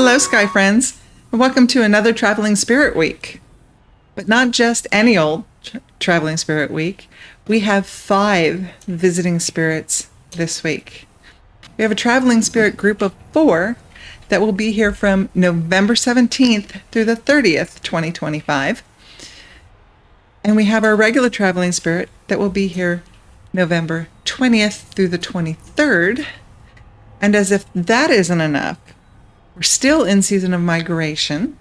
Hello, Sky Friends, and welcome to another Traveling Spirit Week. But not just any old Traveling Spirit Week. We have 5 visiting spirits this week. We have a Traveling Spirit group of 4 that will be here from November 17th through the 30th, 2025. And we have our regular Traveling Spirit that will be here November 20th through the 23rd. And as if that isn't enough, we're still in season of migration,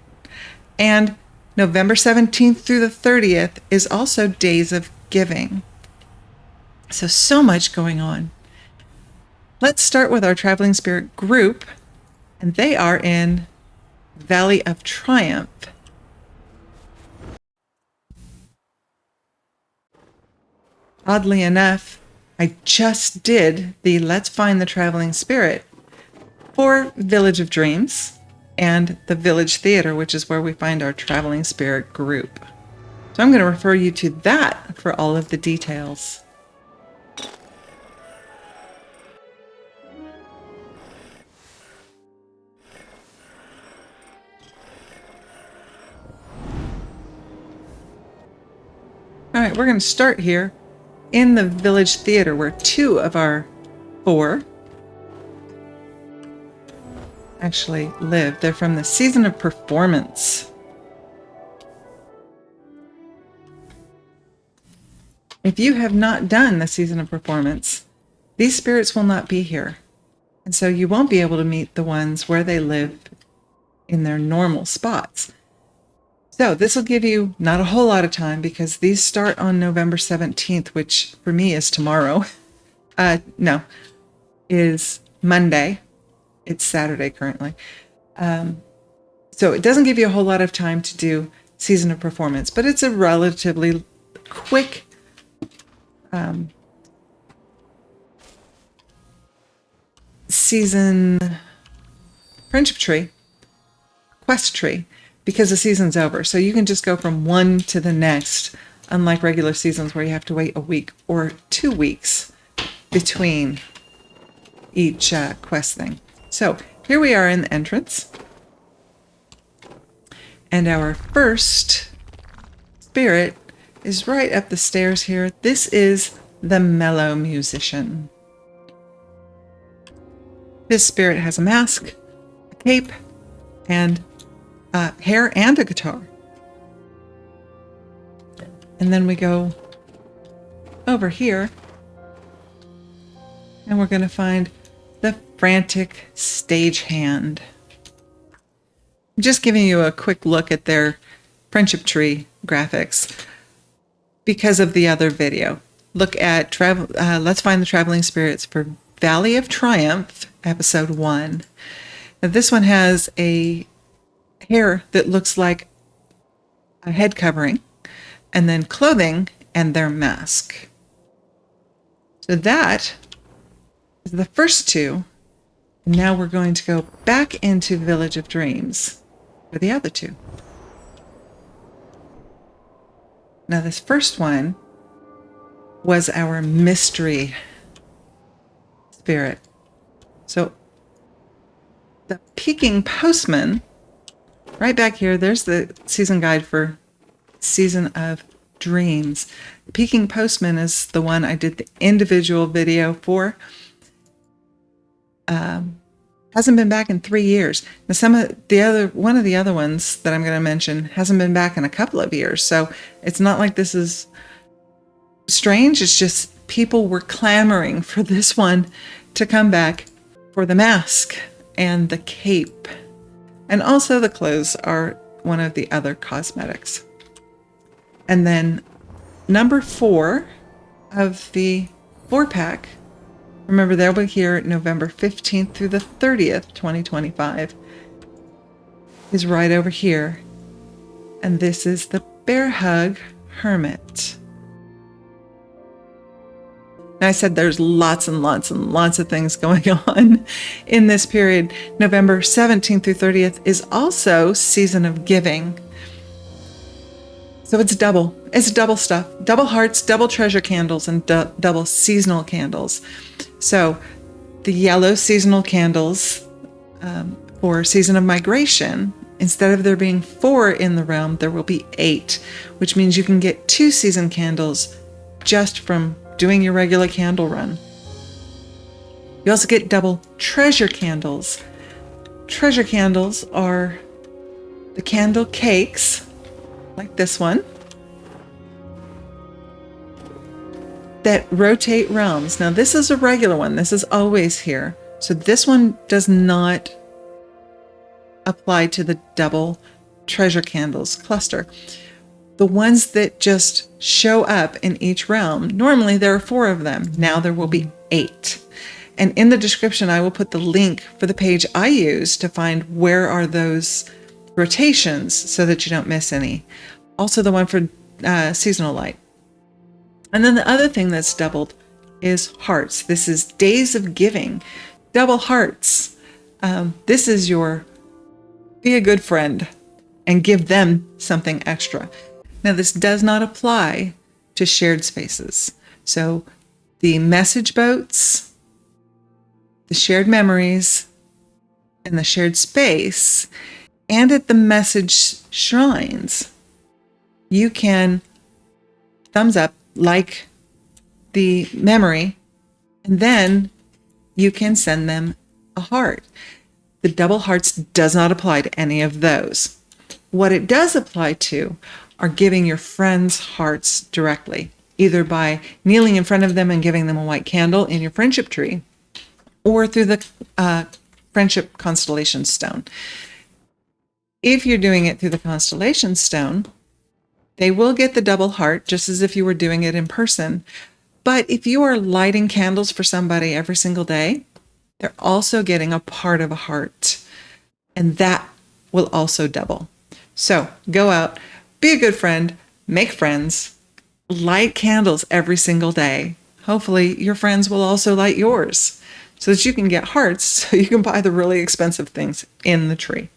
and November 17th through the 30th is also Days of Giving. So much going on. Let's start with our Traveling Spirit group, and they are in Valley of Triumph. Oddly enough, I just did the Let's Find the Traveling Spirit for Village of Dreams and the Village Theater, which is where we find our Traveling Spirit group. So I'm going to refer you to that for all of the details. All right, we're going to start here in the Village Theater, where 2 of our 4 actually live. They're from the season of performance. If you have not done the season of performance, these spirits will not be here. And so you won't be able to meet the ones where they live in their normal spots. So this will give you not a whole lot of time, because these start on November 17th, which for me is tomorrow. Is Monday. It's Saturday currently. So it doesn't give you a whole lot of time to do season of performance, but it's a relatively quick season friendship tree, quest tree, because the season's over. So you can just go from one to the next, unlike regular seasons where you have to wait a week or 2 weeks between each quest thing. So here we are in the entrance, and our first spirit is right up the stairs here. This is the Mellow Musician. This spirit has a mask, a cape, and hair, and a guitar. And then we go over here, and we're going to find the Frantic Stagehand. I'm just giving you a quick look at their friendship tree graphics because of the other video. Look at Let's Find the Traveling Spirits for Valley of Triumph, episode 1. Now, this one has a hair that looks like a head covering, and then clothing and their mask. So that is the first 2. And now we're going to go back into Village of Dreams for the other 2. Now this first one was our mystery spirit. So the Peeking Postman, right back here, there's the season guide for Season of Dreams. The Peeking Postman is the one I did the individual video for. Hasn't been back in 3 years. Now one of the other ones that I'm going to mention hasn't been back in a couple of years. So it's not like this is strange. It's just people were clamoring for this one to come back for the mask and the cape. And also the clothes are one of the other cosmetics. And then number 4 of the 4-pack, remember they'll be here November 15th through the 30th, 2025, is right over here. And this is the Bear Hug Hermit. Now, I said there's lots and lots and lots of things going on in this period. November 17th through 30th is also Season of Giving. So it's double. It's double stuff. Double hearts, double treasure candles, and double seasonal candles. So the yellow seasonal candles for season of migration, instead of there being 4 in the realm, there will be 8, which means you can get 2 season candles just from doing your regular candle run. You also get double treasure candles. Treasure candles are the candle cakes, like this one, that rotate realms. Now this is a regular one. This is always here. So this one does not apply to the double treasure candles cluster. The ones that just show up in each realm, normally there are 4 of them. Now there will be 8. And in the description, I will put the link for the page I use to find where are those rotations so that you don't miss any. Also the one for seasonal light. And then the other thing that's doubled is hearts. This is days of giving. Double hearts. This is your be a good friend and give them something extra. Now this does not apply to shared spaces. So the message boats, the shared memories, and the shared space, and at the message shrines, you can thumbs up, like the memory, and then you can send them a heart. The double hearts does not apply to any of those. What it does apply to are giving your friends hearts directly, either by kneeling in front of them and giving them a white candle in your friendship tree, or through the friendship constellation stone. If you're doing it through the constellation stone, they will get the double heart just as if you were doing it in person. But if you are lighting candles for somebody every single day, they're also getting a part of a heart. And that will also double. So go out, be a good friend, make friends, light candles every single day. Hopefully your friends will also light yours so that you can get hearts so you can buy the really expensive things in the tree.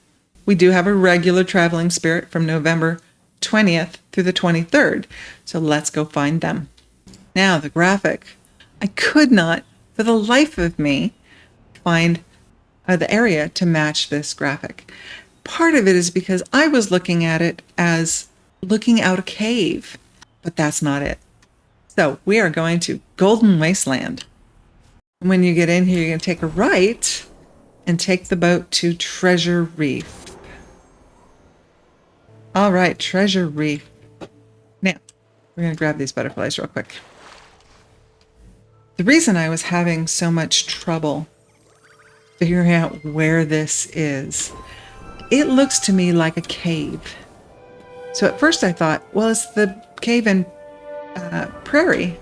We do have a regular traveling spirit from November 20th through the 23rd. So let's go find them. Now the graphic. I could not, for the life of me, find the area to match this graphic. Part of it is because I was looking at it as looking out a cave, but that's not it. So we are going to Golden Wasteland. When you get in here, you're going to take a right and take the boat to Treasure Reef. All right, Treasure Reef. Now, we're going to grab these butterflies real quick. The reason I was having so much trouble figuring out where this is, it looks to me like a cave. So at first I thought, well, it's the cave in Prairie,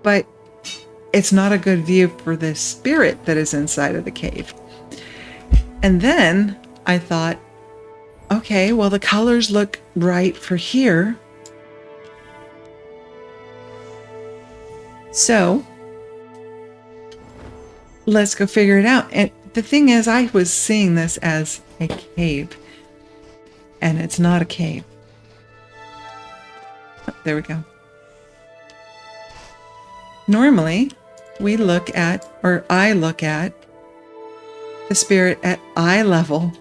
but it's not a good view for the spirit that is inside of the cave. And then I thought, okay, well, the colors look right for here. So let's go figure it out. And the thing is, I was seeing this as a cave, and it's not a cave. Oh, there we go. Normally, we look at, or I look at, the spirit at eye level.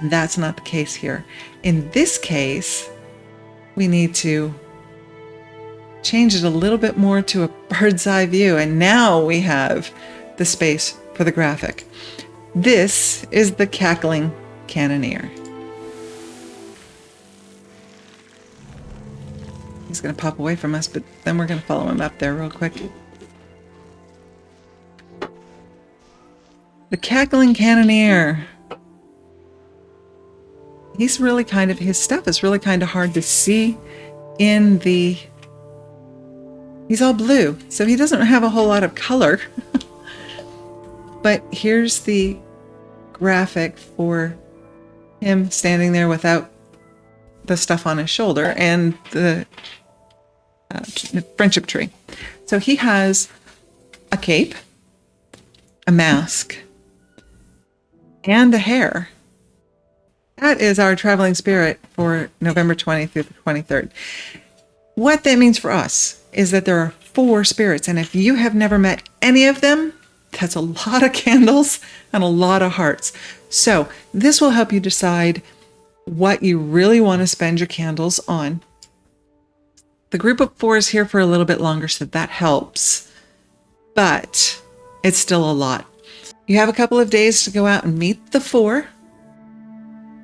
That's not the case here. In this case, we need to change it a little bit more to a bird's eye view, and now we have the space for the graphic. This is the Cackling Cannoneer. He's going to pop away from us, but then we're going to follow him up there real quick. The Cackling Cannoneer. He's really kind of, his stuff is really kind of hard to see in the, he's all blue, so he doesn't have a whole lot of color. But here's the graphic for him standing there without the stuff on his shoulder and the friendship tree. So he has a cape, a mask, and a hair. That is our traveling spirit for November 20th through the 23rd. What that means for us is that there are 4 spirits, and if you have never met any of them, That's a lot of candles and a lot of hearts. So this will help you decide what you really want to spend your candles on. The group of 4 is here for a little bit longer, so that helps, but it's still a lot. You have a couple of days to go out and meet the 4.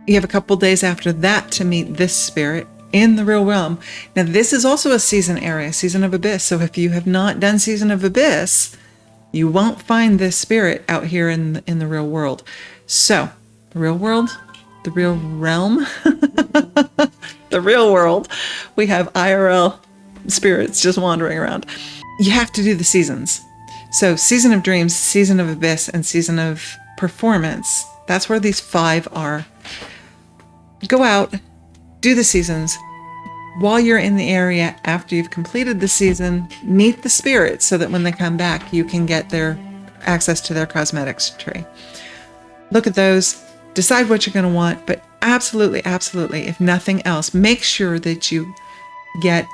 You have a couple of days after that to meet this spirit in the real realm. Now, this is also a season area, Season of Abyss. So if you have not done Season of Abyss, you won't find this spirit out here in the real world. So, the real world, the real realm, the real world, we have IRL spirits just wandering around. You have to do the seasons. So, Season of Dreams, Season of Abyss, and Season of Performance. That's where these 5 are. Go out, do the seasons. While you're in the area, after you've completed the season, meet the spirits so that when they come back, you can get their access to their cosmetics tree. Look at those, decide what you're going to want, but absolutely, absolutely, if nothing else, make sure that you get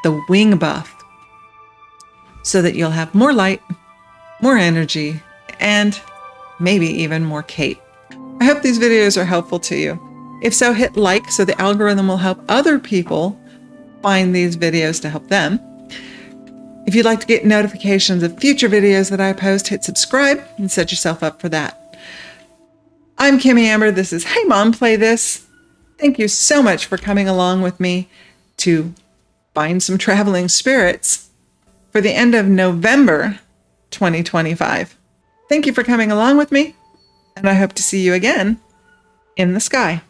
the wing buff so that you'll have more light, more energy, and maybe even more cape. I hope these videos are helpful to you. If so, hit like so the algorithm will help other people find these videos to help them. If you'd like to get notifications of future videos that I post, hit subscribe and set yourself up for that. I'm Kimmy Amber. This is Hey Mom, Play This. Thank you so much for coming along with me to find some traveling spirits for the end of November 2025. Thank you for coming along with me, and I hope to see you again in the sky.